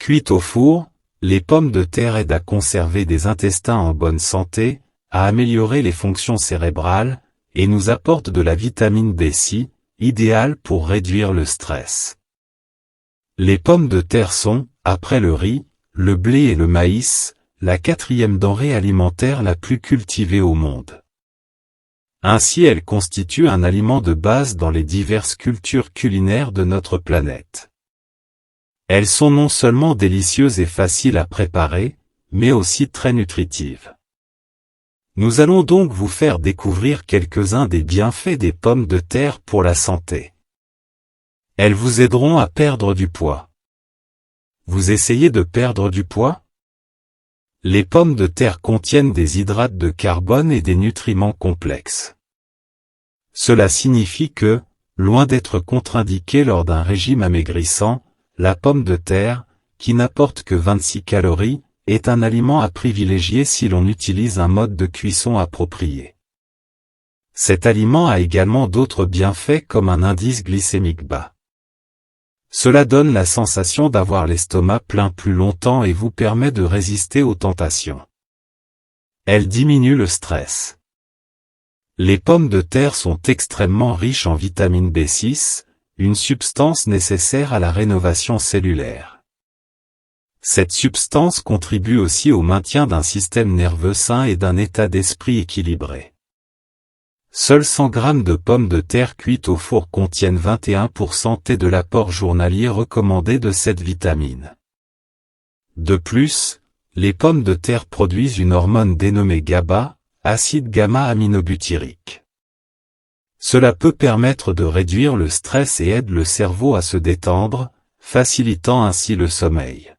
Cuites au four, les pommes de terre aident à conserver des intestins en bonne santé, à améliorer les fonctions cérébrales, et nous apportent de la vitamine B6, idéale pour réduire le stress. Les pommes de terre sont, après le riz, le blé et le maïs, la 4e denrée alimentaire la plus cultivée au monde. Ainsi elles constituent un aliment de base dans les diverses cultures culinaires de notre planète. Elles sont non seulement délicieuses et faciles à préparer, mais aussi très nutritives. Nous allons donc vous faire découvrir quelques-uns des bienfaits des pommes de terre pour la santé. Elles vous aideront à perdre du poids. Vous essayez de perdre du poids? Les pommes de terre contiennent des hydrates de carbone et des nutriments complexes. Cela signifie que, loin d'être contre-indiquée lors d'un régime amaigrissant, la pomme de terre, qui n'apporte que 26 calories, est un aliment à privilégier si l'on utilise un mode de cuisson approprié. Cet aliment a également d'autres bienfaits comme un indice glycémique bas. Cela donne la sensation d'avoir l'estomac plein plus longtemps et vous permet de résister aux tentations. Elle diminue le stress. Les pommes de terre sont extrêmement riches en vitamine B6, une substance nécessaire à la rénovation cellulaire. Cette substance contribue aussi au maintien d'un système nerveux sain et d'un état d'esprit équilibré. Seuls 100 g de pommes de terre cuites au four contiennent 21% de l'apport journalier recommandé de cette vitamine. De plus, les pommes de terre produisent une hormone dénommée GABA, acide gamma-aminobutyrique. Cela peut permettre de réduire le stress et aide le cerveau à se détendre, facilitant ainsi le sommeil.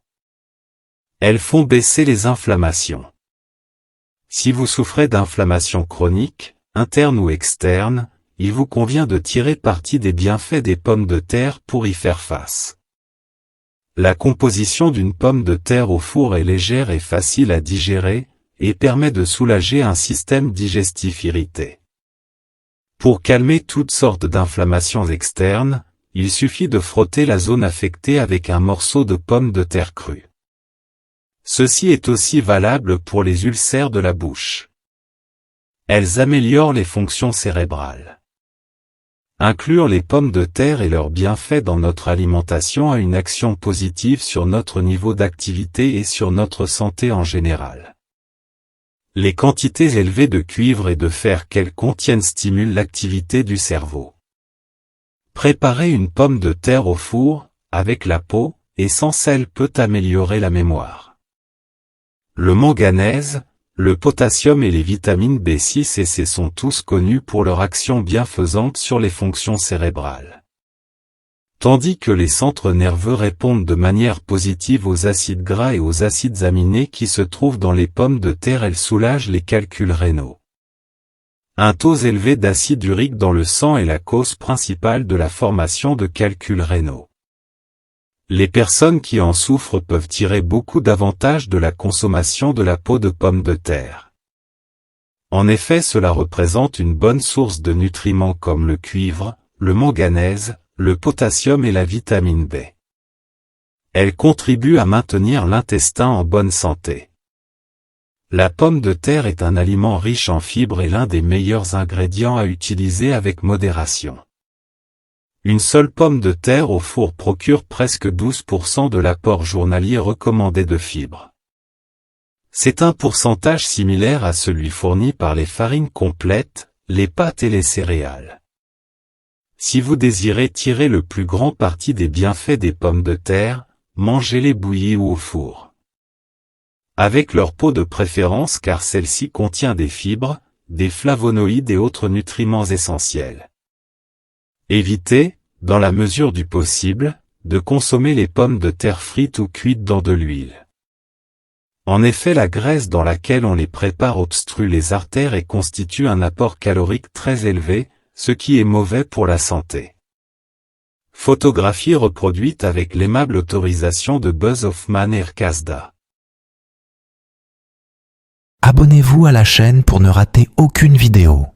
Elles font baisser les inflammations. Si vous souffrez d'inflammation chronique, interne ou externe, il vous convient de tirer parti des bienfaits des pommes de terre pour y faire face. La composition d'une pomme de terre au four est légère et facile à digérer, et permet de soulager un système digestif irrité. Pour calmer toutes sortes d'inflammations externes, il suffit de frotter la zone affectée avec un morceau de pomme de terre crue. Ceci est aussi valable pour les ulcères de la bouche. Elles améliorent les fonctions cérébrales. Inclure les pommes de terre et leurs bienfaits dans notre alimentation a une action positive sur notre niveau d'activité et sur notre santé en général. Les quantités élevées de cuivre et de fer qu'elles contiennent stimulent l'activité du cerveau. Préparer une pomme de terre au four, avec la peau, et sans sel peut améliorer la mémoire. Le manganèse, le potassium et les vitamines B6 et C sont tous connus pour leur action bienfaisante sur les fonctions cérébrales. Tandis que les centres nerveux répondent de manière positive aux acides gras et aux acides aminés qui se trouvent dans les pommes de terre, elles soulagent les calculs rénaux. Un taux élevé d'acide urique dans le sang est la cause principale de la formation de calculs rénaux. Les personnes qui en souffrent peuvent tirer beaucoup d'avantages de la consommation de la peau de pomme de terre. En effet, cela représente une bonne source de nutriments comme le cuivre, le manganèse, le potassium et la vitamine B. Elle contribue à maintenir l'intestin en bonne santé. La pomme de terre est un aliment riche en fibres et l'un des meilleurs ingrédients à utiliser avec modération. Une seule pomme de terre au four procure presque 12% de l'apport journalier recommandé de fibres. C'est un pourcentage similaire à celui fourni par les farines complètes, les pâtes et les céréales. Si vous désirez tirer le plus grand parti des bienfaits des pommes de terre, mangez-les bouillies ou au four. Avec leur peau de préférence car celle-ci contient des fibres, des flavonoïdes et autres nutriments essentiels. Évitez, dans la mesure du possible, de consommer les pommes de terre frites ou cuites dans de l'huile. En effet, la graisse dans laquelle on les prépare obstrue les artères et constitue un apport calorique très élevé, ce qui est mauvais pour la santé. Photographie reproduite avec l'aimable autorisation de Buzz Hoffman et Rkasda. Abonnez-vous à la chaîne pour ne rater aucune vidéo.